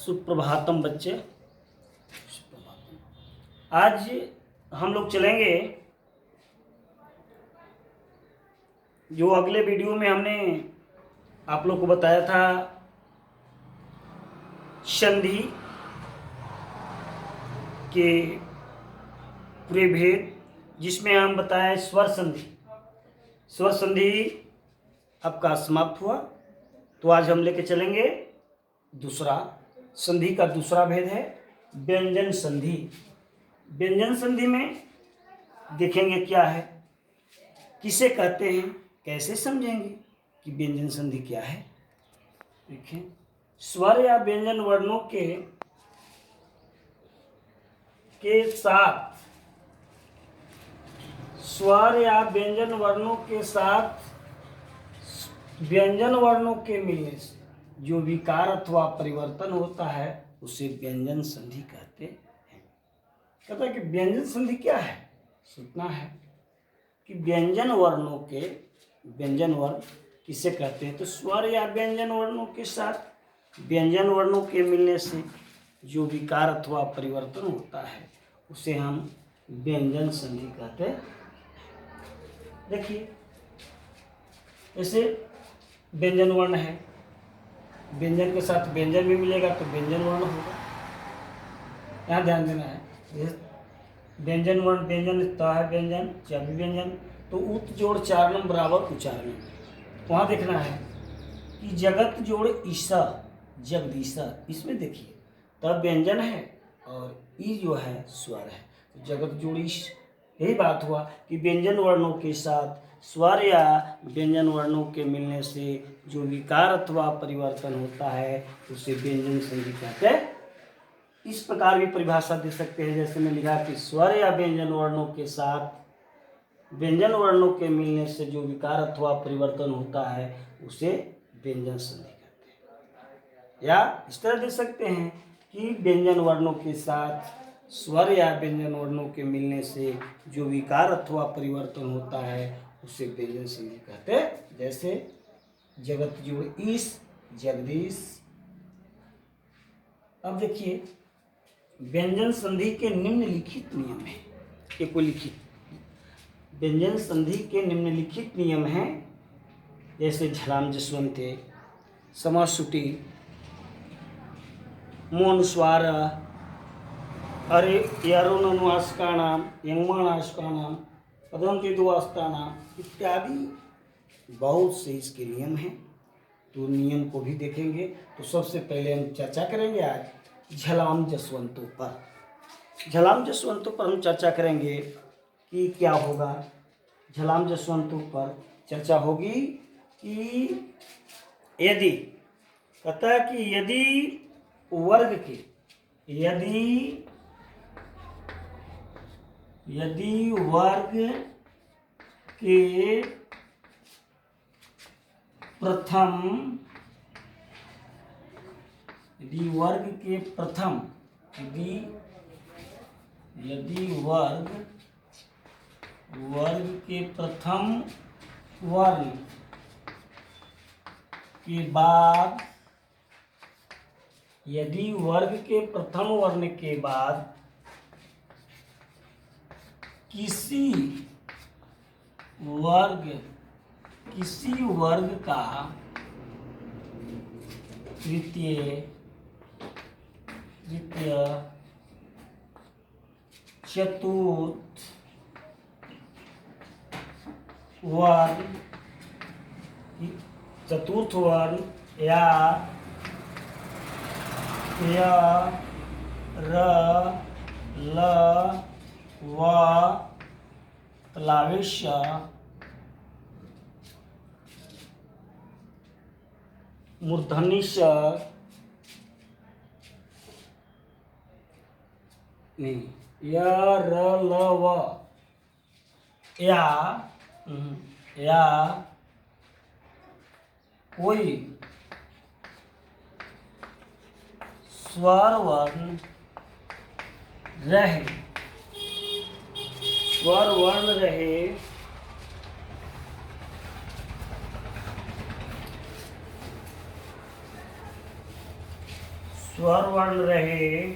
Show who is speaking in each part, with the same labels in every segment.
Speaker 1: सुप्रभातम बच्चे। आज हम लोग चलेंगे, जो अगले वीडियो में हमने आप लोग को बताया था संधि के पूरे भेद, जिसमें हम बताए स्वर संधि। स्वर संधि आपका समाप्त हुआ, तो आज हम लेके चलेंगे दूसरा संधि का दूसरा भेद है व्यंजन संधि। व्यंजन संधि में देखेंगे क्या है, किसे कहते हैं, कैसे समझेंगे कि व्यंजन संधि क्या है। देखें, स्वर या व्यंजन वर्णों के साथ, स्वर या व्यंजन वर्णों के साथ व्यंजन वर्णों के मिलने से जो विकार अथवा परिवर्तन होता है उसे व्यंजन संधि कहते हैं। कहता है कि व्यंजन संधि क्या है, सूचना है कि व्यंजन वर्णों के, व्यंजन वर्ण किसे कहते हैं, तो स्वर या व्यंजन वर्णों के साथ व्यंजन वर्णों के मिलने से जो विकार अथवा परिवर्तन होता है उसे हम व्यंजन संधि कहते हैं। देखिए, ऐसे व्यंजन वर्ण है, व्यंजन के साथ व्यंजन भी मिलेगा तो व्यंजन वर्ण होगा। यहाँ ध्यान देना है, व्यंजन वर्ण, व्यंजन है व्यंजन या व्यंजन, तो उत जोड़ चारणम बराबर उच्चारण। वहाँ देखना है कि जगत जोड़ ईसा जगदीशा, इसमें देखिए तब व्यंजन है और ई जो है स्वर है, तो जगत जोड़ ईश। यही बात हुआ कि व्यंजन वर्णों के साथ स्वर या व्यंजन वर्णों के मिलने से जो विकार अथवा परिवर्तन होता है उसे व्यंजन संधि कहते हैं। इस प्रकार भी परिभाषा दे सकते हैं, जैसे मैं लिखा कि स्वर या व्यंजन वर्णों के साथ व्यंजन वर्णों के मिलने से जो विकार अथवा परिवर्तन होता है उसे व्यंजन संधि कहते हैं। या इस तरह दे सकते हैं कि व्यंजन वर्णों के साथ स्वर या व्यंजन वर्णों के मिलने से जो विकार अथवा परिवर्तन होता है उसे व्यंजन संधि कहते हैं। जैसे जगत जोड़ ईश जगदीश। अब देखिए, व्यंजन संधि के निम्नलिखित नियम है। एक लिखित व्यंजन संधि के निम्नलिखित नियम हैं, जैसे झलाम जसवंते, समासुटी, मोनुस्वार, अरे यारोनुवास्कानाम, यंगमानास्कानाम, पदंतिदुवास्तानाम इत्यादि बहुत से इसके नियम हैं। तो नियम को भी देखेंगे। तो सबसे पहले हम चर्चा करेंगे आज झलाम जसवंतों पर। झलाम जसवंतों पर हम चर्चा करेंगे कि क्या होगा। झलाम जसवंतों पर चर्चा होगी कि यदि, कहता है कि यदि वर्ग के, यदि वर्ग के प्रथम, यदि वर्ग के प्रथम, यदि वर्ग के प्रथम वर्ण के बाद, यदि वर्ग के प्रथम वर्ण के बाद किसी वर्ग का तृतीय, चतुर्थ वर्ण या र ल व तलावेश मूर्धनि नहीं, या र ल व या कोई स्वर वर्ण रहे, स्वर वर्ण रहे, स्वर वर्ण रहे,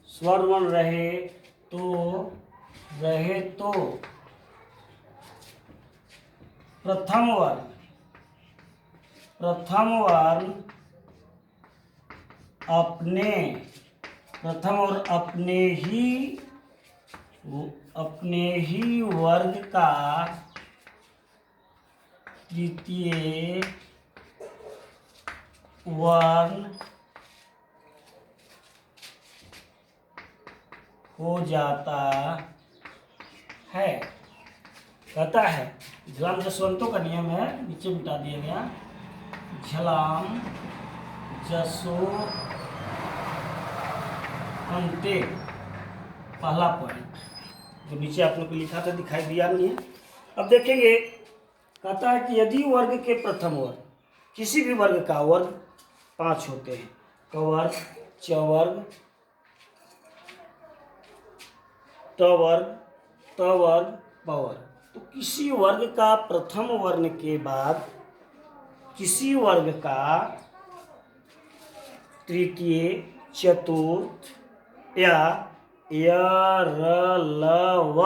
Speaker 1: स्वर वर्ण रहे तो प्रथम वर्ण अपने ही वर्ग का तृतीय वर्ण हो जाता है। कहता है झलाम जसवंतों का नियम है, नीचे मिटा दिया गया। झलाम जसो अंते, पहला पॉइंट जो नीचे आप लोग को लिखा था दिखाई दिया नहीं है। अब देखेंगे, कहता है कि यदि वर्ग के प्रथम वर्ग, किसी भी वर्ग का वर्ग 5 होते हैं, कवर्ग, चवर्ग, तवर्ग, तवर्ग, पवर्ग, तो किसी वर्ग का प्रथम वर्ण के बाद किसी वर्ग का तृतीय, चतुर्थ या यरलव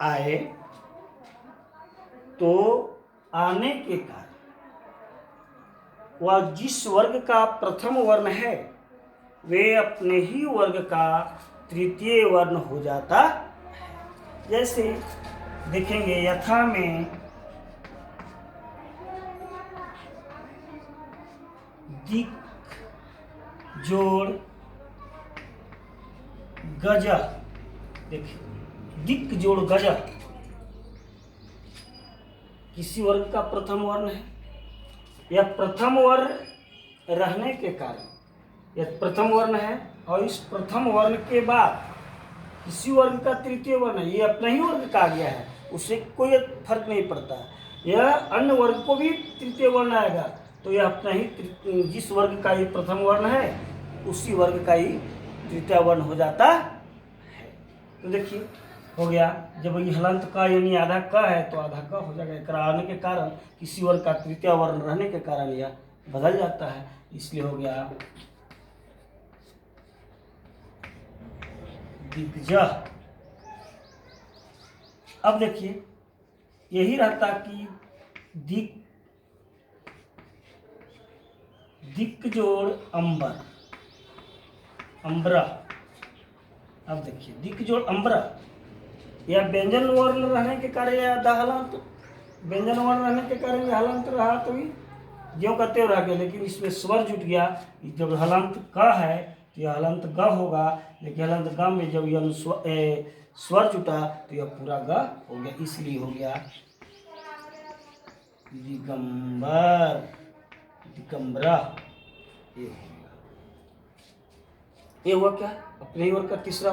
Speaker 1: आए तो आने के कारण वह जिस वर्ग का प्रथम वर्ण है वे अपने ही वर्ग का तृतीय वर्ण हो जाता है। जैसे देखेंगे, यथा में दिक जोड़ गज, देखिए दिक जोड़ गज किसी वर्ग का प्रथम वर्ण है। यह प्रथम वर्ण रहने के कारण, यह प्रथम वर्ण है और इस प्रथम वर्ण के बाद किसी वर्ग का तृतीय वर्ण है, ये अपना ही वर्ग का आ गया है, उससे कोई फर्क नहीं पड़ता। यह अन्य वर्ग को भी तृतीय वर्ण आएगा तो यह अपना ही, जिस वर्ग का ये प्रथम वर्ण है उसी वर्ग का ही तृतीय वर्ण हो जाता है। तो देखिए हो गया, जब ये हलंत का यानी आधा क है तो आधा क हो जाएगा। एकरा आने के कारण किसी वर्ग का तृतीय वर्ण रहने के कारण यह बदल जाता है, इसलिए हो गया दिग्गज। अब देखिए यही रहता कि दिक जोड़ अंबर, अंबरा। अब देखिए दिक जोड़ अंबरा, यह व्यंजन वर्ण रहने के कारण यह हलंत, व्यंजन वर्ण रहने के कारण यह हलंत रहा तो ही ज्यों का त्यों रह गया, लेकिन इसमें स्वर जुट गया। जब हलंत क है तो यह हलंत ग होगा, लेकिन हलंत ग में जब यह स्वर जुटा तो यह पूरा ग हो गया, इसलिए हो गया दिगंबर, दिगंबरा। ये हुआ क्या, अपने ही वर्ग का तीसरा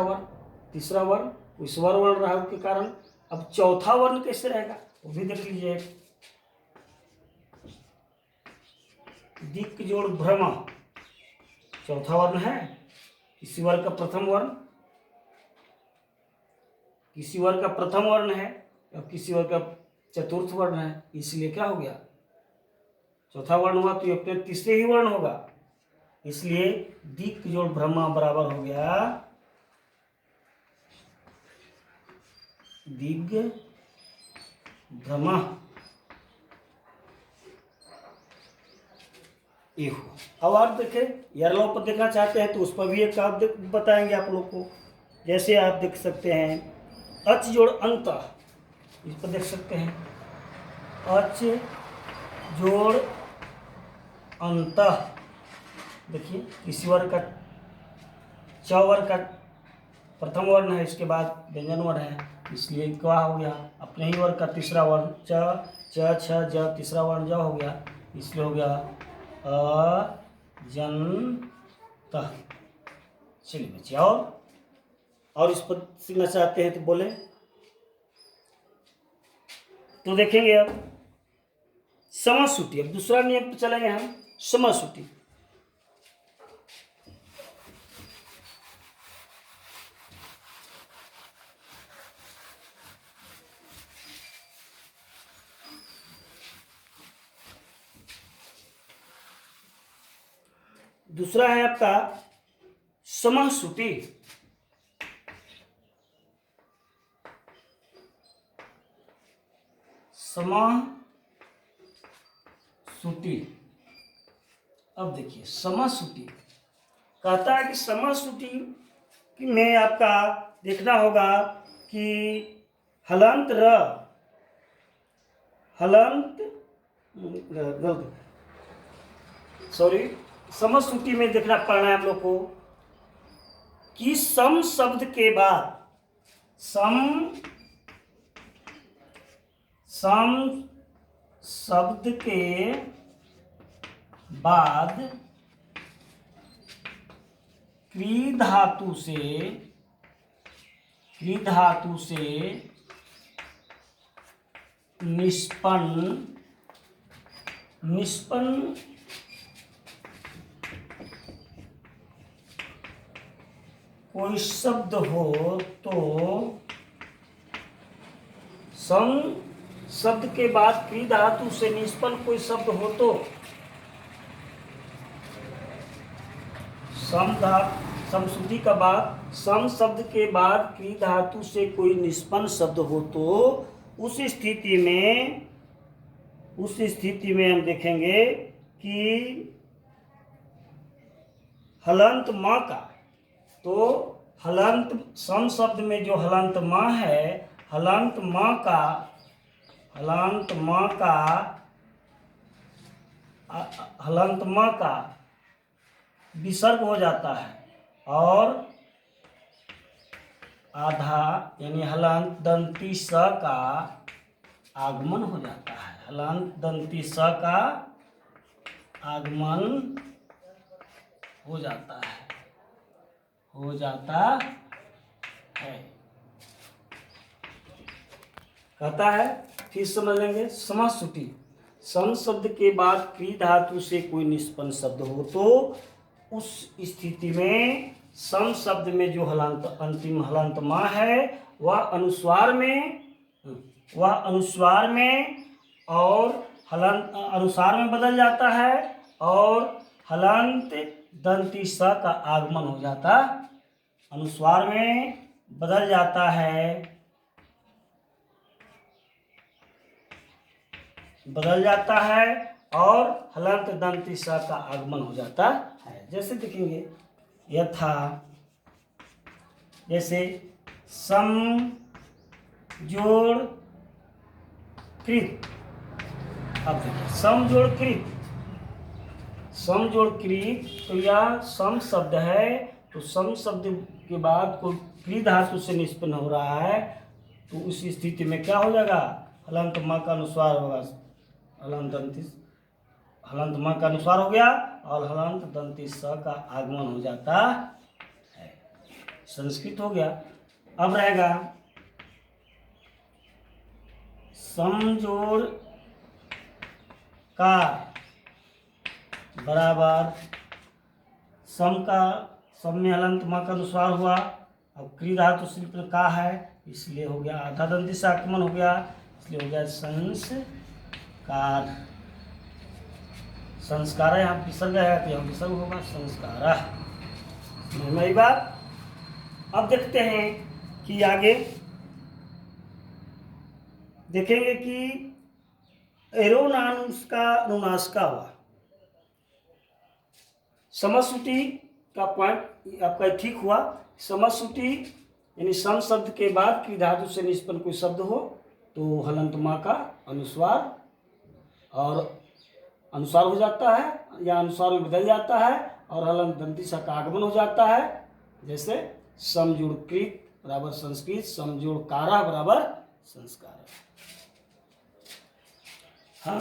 Speaker 1: वर्ण, स्वर वर्ण रहा के कारण। अब चौथा वर्ण कैसे रहेगा वो भी देख लीजिए। दिक जोड़ भ्रमा, चौथा वर्ण है, किसी वर्ग का प्रथम वर्ण, किसी वर्ग का प्रथम वर्ण है और किसी वर्ग का चतुर्थ वर्ण है, इसलिए क्या हो गया, चौथा वर्ण हुआ तो ये अपने तीसरे ही वर्ण होगा, इसलिए दिक जोड़ भ्रमा बराबर हो गया दिग भ्रमा। ये हुआ। अब आप देखें यरलव पर देखना चाहते हैं तो उस पर भी एक आप बताएंगे आप लोग को। जैसे आप देख सकते हैं अच जोड़ अंत, इस पर देख सकते हैं अच जोड़ अंत। देखिए इसी वर्ग का च वर्ग का प्रथम वर्ण है, इसके बाद व्यंजन वर्ण है, इसलिए क्या हो गया, अपने ही वर्ग का तीसरा वर्ण च छ ज, तीसरा वर्ण ज हो गया, इसलिए हो गया अजंत। चलिए बच्चे और इस पर सीखना चाहते हैं तो बोले। तो देखेंगे अब समासूटी, अब दूसरा नियम पे चलेंगे हम, समासूटी। दूसरा है आपका समाश्रुति। समाश्रुति, अब देखिए समाश्रुति कहता है कि समाश्रुति में आपका देखना होगा कि हलंत र, हलंत गलत, सॉरी, समश्रुति में देखना पड़ना है हम लोग को कि सम शब्द के बाद, सम शब्द के बाद क्री धातु से निष्पन्न कोई शब्द हो तो सम शब्द के बाद क्री धातु से निष्पन्न कोई शब्द हो तो समश्रुति का बाद सम शब्द के बाद क्री धातु से कोई निष्पन्न शब्द हो तो उस स्थिति में हम देखेंगे कि हलंत माँ का, तो हलंत सम शब्द में जो हलंत माँ है, हलंत माँ का विसर्ग हो जाता है और आधा यानी हलंत दंती स का आगमन हो जाता है। हलंत दंती स का आगमन हो जाता है। कहता है, फिर समझ लेंगे, समाश्रुति सम शब्द के बाद क्री धातु से कोई निष्पन्न शब्द हो तो उस स्थिति में सम शब्द में जो हलंत अंतिम हलंत माँ है वह अनुस्वार में और हलंत अनुसार में बदल जाता है और हलंत दंती स का आगमन हो जाता, अनुस्वार में बदल जाता है और हलंत दंती स का आगमन हो जाता है। जैसे देखेंगे यथा, जैसे सम जोड़ कृत, अब देखिए सम जोड़ कृत, तो यह सम शब्द है, तो सम शब्द के बाद कोई क्री धातु से निष्पन्न हो रहा है तो उस स्थिति में क्या हो जाएगा, हलंत माँ का अनुस्वार होगा, हलंत माँ का अनुस्वार हो गया और हलंत दंती स का आगमन हो जाता है। संस्कृत हो गया। अब रहेगा समजोड़ का बराबर सम में हलंत माँ का अनुस्वार हुआ, अब क्री धातु सिर्फ का है इसलिए हो गया आधा दंती से आगमन हो गया, इसलिए हो गया संस्कार यहाँ विसर्ग है तो यहाँ विसर्ग होगा संस्कार। मेरी बात। अब देखते हैं कि आगे देखेंगे कि एरोनानुस का अनुनास का हुआ। समश्रुति का पॉइंट आपका ठीक हुआ। समश्रुति यानी सम शब्द के बाद क्री धातु से निष्पन्न कोई शब्द हो तो हलंत माँ का अनुस्वार हो जाता है या अनुस्वार में बदल जाता है और हलंत दंती स का आगमन हो जाता है। जैसे समजोड़ कृत बराबर संस्कृत, समजोड़ कारः बराबर संस्कार। हाँ।